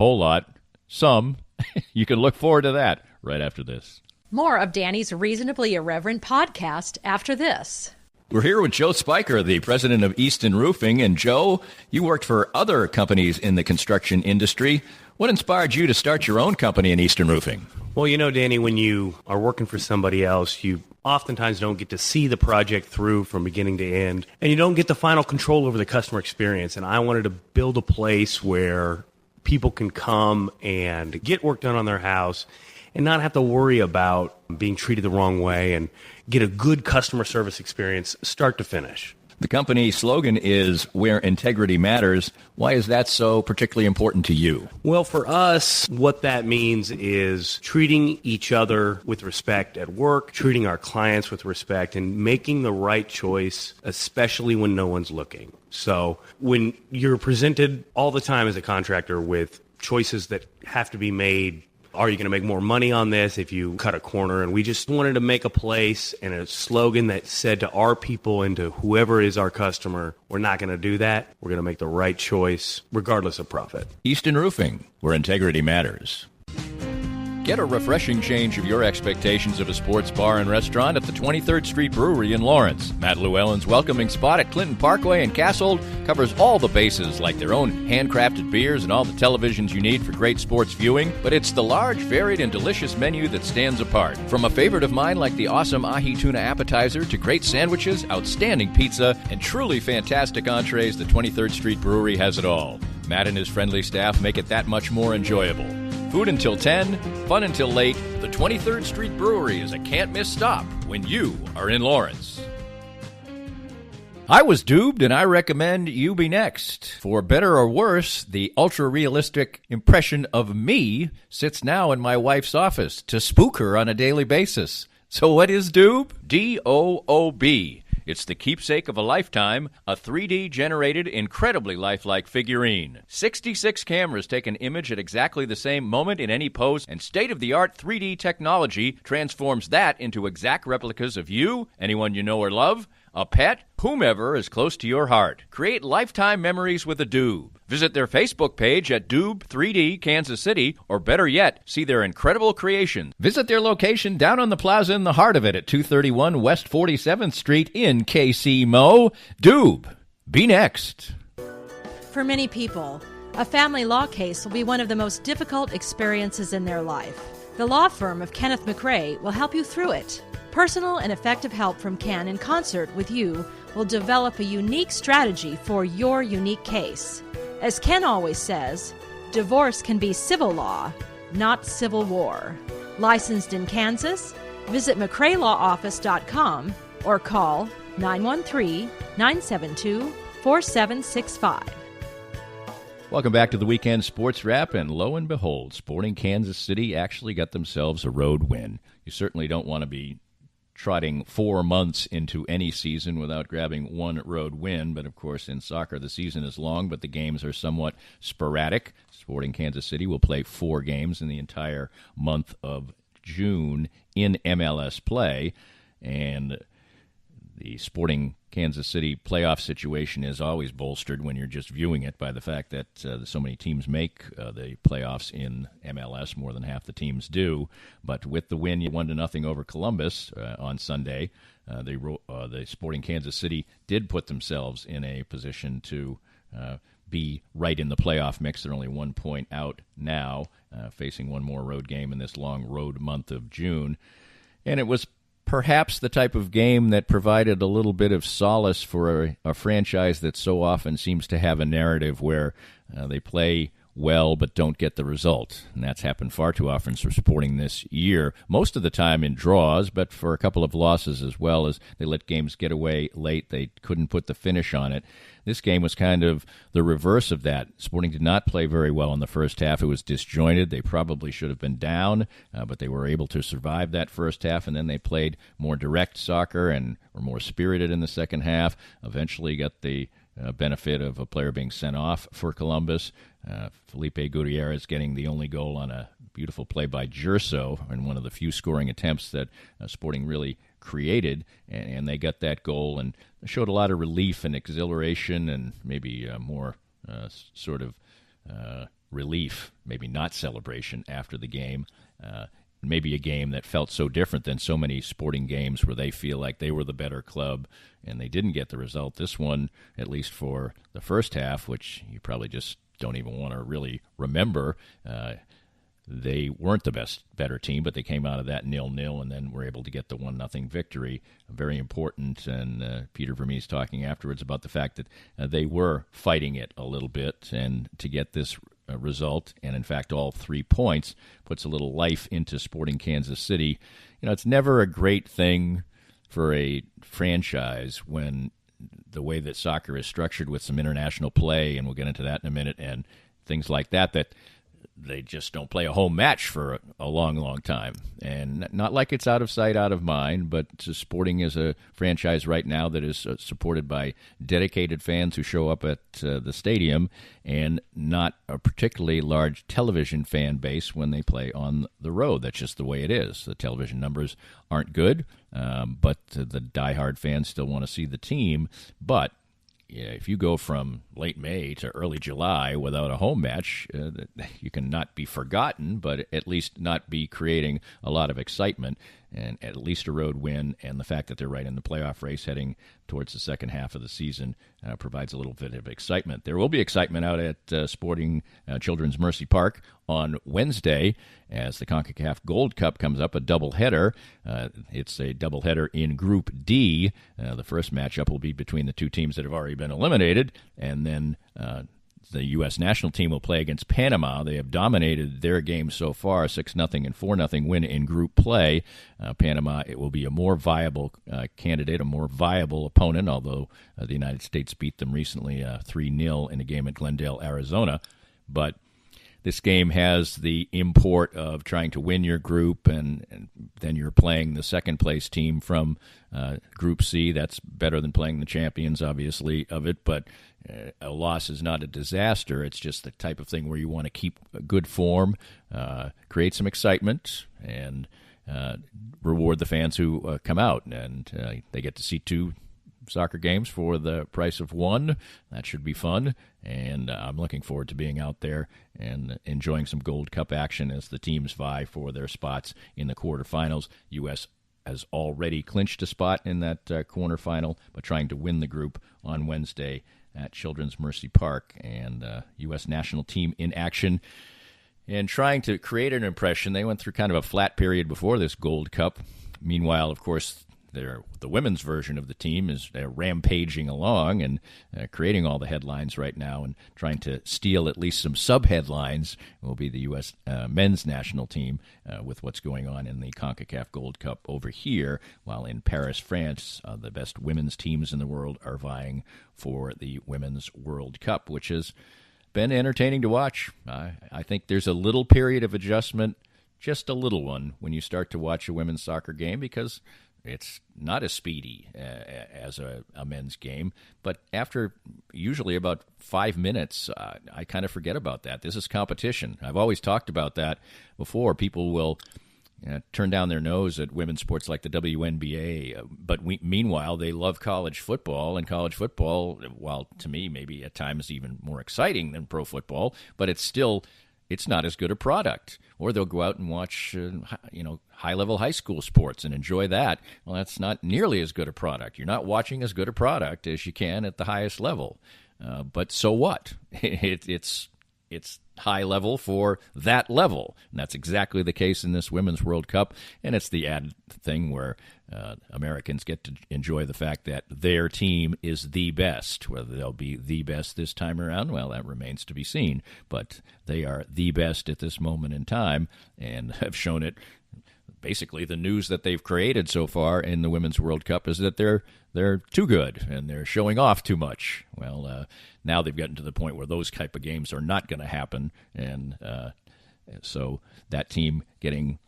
whole lot, some. You can look forward to that right after this. More of Danny's Reasonably Irreverent podcast after this. We're here with Joe Spiker, the president of Easton Roofing. And Joe, you worked for other companies in the construction industry. What inspired you to start your own company in Easton Roofing? Well, you know, Danny, when you are working for somebody else, you oftentimes don't get to see the project through from beginning to end, and you don't get the final control over the customer experience. And I wanted to build a place where people can come and get work done on their house and not have to worry about being treated the wrong way and get a good customer service experience start to finish. The company slogan is "Where Integrity Matters." Why is that so particularly important to you? Well, for us, what that means is treating each other with respect at work, treating our clients with respect, and making the right choice, especially when no one's looking. So when you're presented all the time as a contractor with choices that have to be made, are you going to make more money on this if you cut a corner? And we just wanted to make a place and a slogan that said to our people and to whoever is our customer, we're not going to do that. We're going to make the right choice regardless of profit. Easton Roofing, where integrity matters. Get a refreshing change of your expectations of a sports bar and restaurant at the 23rd Street Brewery in Lawrence. Matt Llewellyn's welcoming spot at Clinton Parkway and Castle covers all the bases, like their own handcrafted beers and all the televisions you need for great sports viewing. But it's the large, varied, and delicious menu that stands apart. From a favorite of mine like the awesome ahi tuna appetizer to great sandwiches, outstanding pizza, and truly fantastic entrees, the 23rd Street Brewery has it all. Matt and his friendly staff make it that much more enjoyable. Food until 10, fun until late. The 23rd Street Brewery is a can't-miss stop when you are in Lawrence. I was duped, and I recommend you be next. For better or worse, the ultra-realistic impression of me sits now in my wife's office to spook her on a daily basis. So what is Doob? D-O-O-B. It's the keepsake of a lifetime, a 3D-generated, incredibly lifelike figurine. 66 cameras take an image at exactly the same moment in any pose, and state-of-the-art 3D technology transforms that into exact replicas of you, anyone you know or love, a pet, whomever is close to your heart. Create lifetime memories with a Doob. Visit their Facebook page at Doob 3D Kansas City, or better yet, see their incredible creations. Visit their location down on the plaza in the heart of it at 231 West 47th Street in KC Mo. Doob, be next. For many people, a family law case will be one of the most difficult experiences in their life. The law firm of Kenneth McRae will help you through it. Personal and effective help from Ken in concert with you will develop a unique strategy for your unique case. As Ken always says, divorce can be civil law, not civil war. Licensed in Kansas? Visit McRaeLawOffice.com or call 913-972-4765. Welcome back to the Weekend Sports Wrap, and lo and behold, Sporting Kansas City actually got themselves a road win. You certainly don't want to be trotting 4 months into any season without grabbing one road win. But, of course, in soccer, the season is long, but the games are somewhat sporadic. Sporting Kansas City will play 4 games in the entire month of June in MLS play. And the Sporting Kansas City playoff situation is always bolstered when you're just viewing it by the fact that so many teams make the playoffs in MLS, more than half the teams do. But with the win, 1-0 over Columbus on Sunday, the Sporting Kansas City did put themselves in a position to be right in the playoff mix. They're only 1 point out now, facing one more road game in this long road month of June. And it was perhaps the type of game that provided a little bit of solace for a franchise that so often seems to have a narrative where they play well but don't get the result. And that's happened far too often for Sporting this year, most of the time in draws, but for a couple of losses as well, as they let games get away late. They couldn't put the finish on it. This game was kind of the reverse of that. Sporting did not play very well in the first half. It was disjointed. They probably should have been down, but they were able to survive that first half, and then they played more direct soccer and were more spirited in the second half. Eventually got the benefit of a player being sent off for Columbus. Felipe Gutierrez getting the only goal on a beautiful play by Gerso, and one of the few scoring attempts that Sporting really created, and they got that goal and showed a lot of relief and exhilaration and maybe more sort of relief, maybe not celebration after the game. Maybe a game that felt so different than so many sporting games where they feel like they were the better club and they didn't get the result. This one, at least for the first half, which you probably just don't even want to really remember, they weren't the better team, but they came out of that 0-0 and then were able to get the 1-0 victory. Very important, and Peter Vermees talking afterwards about the fact that they were fighting it a little bit, and to get this result, and in fact all 3 points, puts a little life into Sporting Kansas City. It's never a great thing for a franchise when the way that soccer is structured with some international play, and we'll get into that in a minute, and things like that they just don't play a home match for a long, long time. And not like it's out of sight, out of mind, but Sporting is a franchise right now that is supported by dedicated fans who show up at the stadium, and not a particularly large television fan base when they play on the road. That's just the way it is. The television numbers aren't good, but the diehard fans still want to see the team. But if you go from late May to early July without a home match, you can not be forgotten, but at least not be creating a lot of excitement. And at least a road win, and the fact that they're right in the playoff race heading towards the second half of the season provides a little bit of excitement. There will be excitement out at Sporting Children's Mercy Park on Wednesday as the CONCACAF Gold Cup comes up, a doubleheader. It's a doubleheader in Group D. The first matchup will be between the 2 teams that have already been eliminated, and then the U.S. national team will play against Panama. They have dominated their games so far, 6-0 and 4-0 win in group play. Panama, it will be a more viable candidate, a more viable opponent, although the United States beat them recently 3-0 in a game at Glendale, Arizona. But this game has the import of trying to win your group, and then you're playing the second-place team from Group C. That's better than playing the champions, obviously, of it, but a loss is not a disaster. It's just the type of thing where you want to keep a good form, create some excitement, and reward the fans who come out. And they get to see 2 soccer games for the price of 1. That should be fun, and I'm looking forward to being out there and enjoying some Gold Cup action as the teams vie for their spots in the quarterfinals. U.S. has already clinched a spot in that quarterfinal, but trying to win the group on Wednesday at Children's Mercy Park, and U.S. national team in action and trying to create an impression. They went through kind of a flat period before this Gold Cup. Meanwhile, of course, the women's version of the team is rampaging along and creating all the headlines right now, and trying to steal at least some sub-headlines will be the U.S. Men's national team with what's going on in the CONCACAF Gold Cup over here, while in Paris, France, the best women's teams in the world are vying for the Women's World Cup, which has been entertaining to watch. I think there's a little period of adjustment, just a little one, when you start to watch a women's soccer game, because it's not as speedy as a men's game, but after usually about 5 minutes, I kind of forget about that. This is competition. I've always talked about that before. People will turn down their nose at women's sports like the WNBA, but meanwhile, they love college football, and college football, while to me maybe at times even more exciting than pro football, but it's not as good a product. Or they'll go out and watch, high-level high school sports and enjoy that. Well, that's not nearly as good a product. You're not watching as good a product as you can at the highest level. But so what? It's high level for that level. And that's exactly the case in this Women's World Cup. And it's the added thing where Americans get to enjoy the fact that their team is the best. Whether they'll be the best this time around, well, that remains to be seen. But they are the best at this moment in time and have shown it. Basically, the news that they've created so far in the Women's World Cup is that they're too good and they're showing off too much. Well, now they've gotten to the point where those type of games are not going to happen, and so that team getting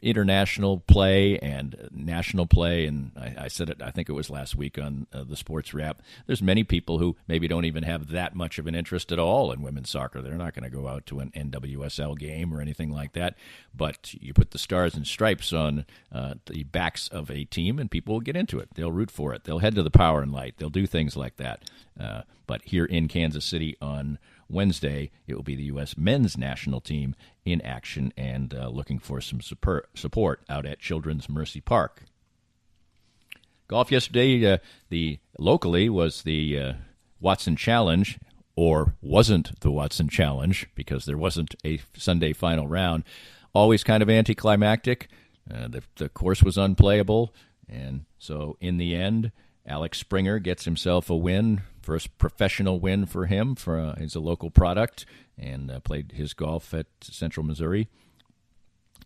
international play and national play, and I said it, I think it was last week on the SportsWrap, there's many people who maybe don't even have that much of an interest at all in women's soccer. They're not going to go out to an NWSL game or anything like that, but you put the stars and stripes on the backs of a team and people will get into it. They'll root for it. They'll head to the Power and Light. They'll do things like that. But here in Kansas City on Wednesday, it will be the U.S. men's national team in action and looking for some support out at Children's Mercy Park. Golf yesterday, locally was the Watson Challenge, or wasn't the Watson Challenge because there wasn't a Sunday final round. Always kind of anticlimactic. The course was unplayable, and so in the end, Alex Springer gets himself a win, first professional win for him. He's a local product and played his golf at Central Missouri,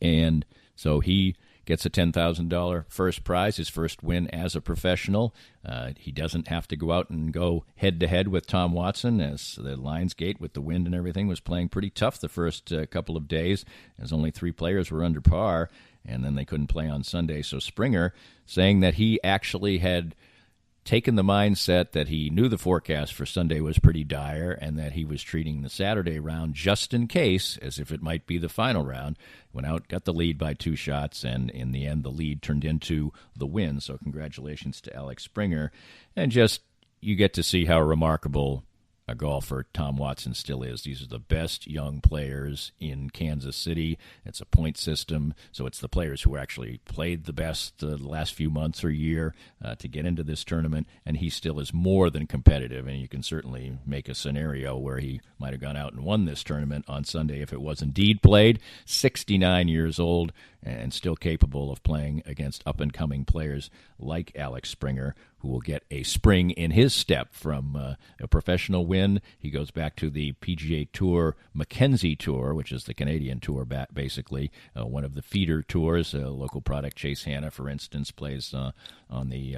and so he gets a $10,000 first prize, his first win as a professional. He doesn't have to go out and go head-to-head with Tom Watson, as the Lionsgate, with the wind and everything, was playing pretty tough the first couple of days, as only 3 players were under par, and then they couldn't play on Sunday. So Springer saying that he actually had taken the mindset that he knew the forecast for Sunday was pretty dire and that he was treating the Saturday round just in case as if it might be the final round. Went out, got the lead by 2 shots, and in the end the lead turned into the win. So congratulations to Alex Springer. And just you get to see how remarkable a golfer Tom Watson still is. These are the best young players in Kansas City. It's a point system, so it's the players who actually played the best the last few months or year to get into this tournament, and he still is more than competitive, and you can certainly make a scenario where he might have gone out and won this tournament on Sunday if it was indeed played. 69 years old and still capable of playing against up-and-coming players like Alex Springer, who will get a spring in his step from a professional win. He goes back to the PGA Tour Mackenzie Tour, which is the Canadian tour, basically, one of the feeder tours. Local product Chase Hanna, for instance, plays on the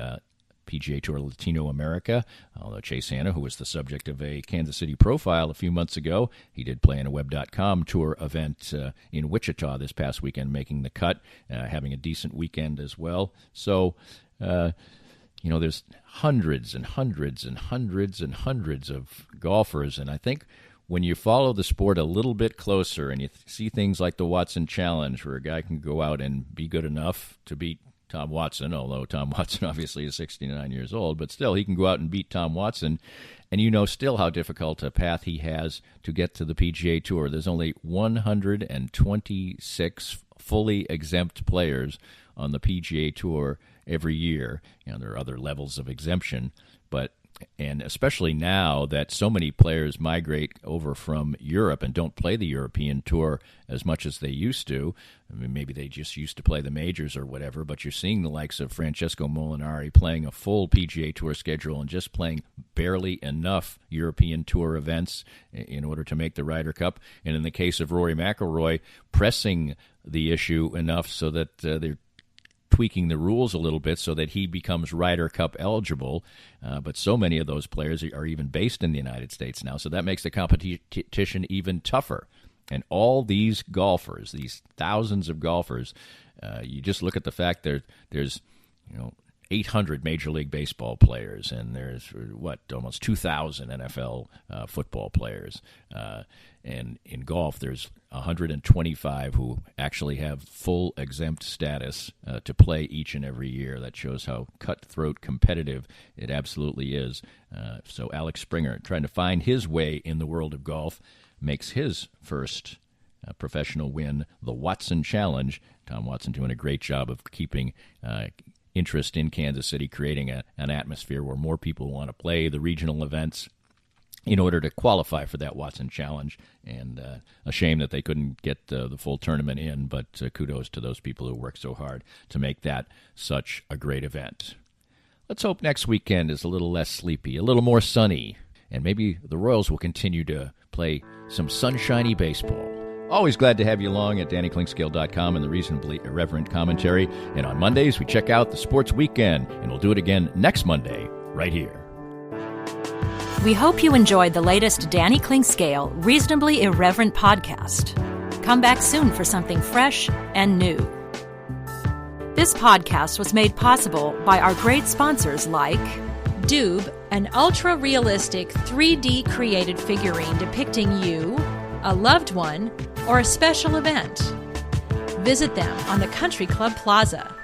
PGA Tour Latino America, although Chase Hanna, who was the subject of a Kansas City profile a few months ago, he did play in a Web.com tour event in Wichita this past weekend, making the cut, having a decent weekend as well. So, there's hundreds and hundreds and hundreds and hundreds of golfers, and I think when you follow the sport a little bit closer and you see things like the Watson Challenge, where a guy can go out and be good enough to beat Tom Watson, although Tom Watson obviously is 69 years old, but still he can go out and beat Tom Watson, and you know still how difficult a path he has to get to the PGA Tour. There's only 126 fully exempt players on the PGA Tour every year. There are other levels of exemption, and especially now that so many players migrate over from Europe and don't play the European Tour as much as they used to. I mean, maybe they just used to play the majors or whatever, but you're seeing the likes of Francesco Molinari playing a full PGA Tour schedule and just playing barely enough European Tour events in order to make the Ryder Cup. And in the case of Rory McIlroy, pressing the issue enough so that they're tweaking the rules a little bit so that he becomes Ryder Cup eligible. But so many of those players are even based in the United States now, so that makes the competition even tougher. And all these golfers, these thousands of golfers, you just look at the fact there's 800 Major League Baseball players, and there's, almost 2,000 NFL football players. And in golf, there's 125 who actually have full exempt status to play each and every year. That shows how cutthroat competitive it absolutely is. So Alex Springer, trying to find his way in the world of golf, makes his first professional win, the Watson Challenge. Tom Watson doing a great job of keeping interest in Kansas City, creating an atmosphere where more people want to play the regional events in order to qualify for that Watson Challenge. And a shame that they couldn't get the full tournament in, but kudos to those people who worked so hard to make that such a great event. Let's hope next weekend is a little less sleepy, a little more sunny, and maybe the Royals will continue to play some sunshiny baseball. Always glad to have you along at DannyKlingscale.com and the Reasonably Irreverent Commentary. And on Mondays, we check out the Sports Weekend, and we'll do it again next Monday, right here. We hope you enjoyed the latest Danny Klingscale Reasonably Irreverent podcast. Come back soon for something fresh and new. This podcast was made possible by our great sponsors like Doob, an ultra-realistic 3D created figurine depicting you, a loved one, or a special event. Visit them on the Country Club Plaza.